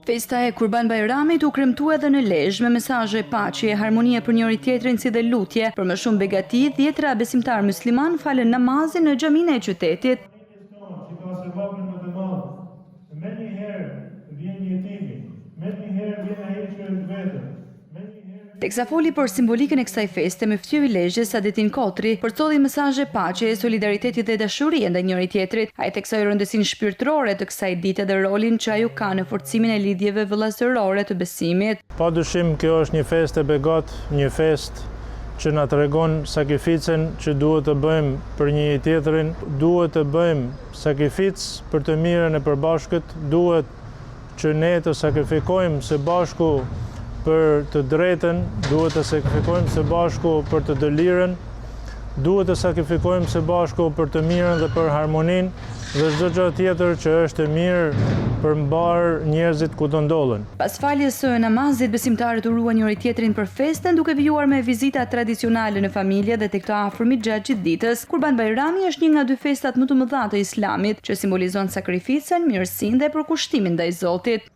Festa e Kurban Bajramit u kremtu edhe në Lezhë me mesazhe paqe e harmonie për njëri tjetrin si dhe lutje. Për më shumë begati, 10 besimtar musliman falën namazin në xhaminë e qytetit. Teksa foli për simbolikën e kësaj feste, Muftiu i Lezhës Saadettin Kotri përcolli mesazhe paqe, solidariteti dhe dashurie ndaj njëri tjetrit. Ai theksoi rëndësinë shpirtërore të kësaj dite dhe rolin që ajo ka në forcimin e lidhjeve vëllazërore të besimit. Padyshim kjo është një festë e begatë, një festë që na tregon sakrificën që duhet të bëjmë për njëri tjetrin, duhet të bëjmë sakrificë për të mirën e përbashkët, duhet që ne të sakrifikojmë së bashku për të drejtën, duhet të sakrifikojmë së bashku për të dëlirën, duhet të sakrifikojmë së bashku për të mirën dhe për harmoninë dhe çdo gjë tjetër që është e mirë për mbar njerëzit ku të ndodhen. Pas faljes së namazit, besimtarët uruan njëri tjetrin për festën duke vijuar me vizita tradicionale në familje dhe tek të afërmit gjatë gjithë ditës. Kurban Bajrami është një nga 2 festat më të mëdha të Islamit, që simbolizon sakrificën, mirësinë dhe përkushtimin ndaj Zotit.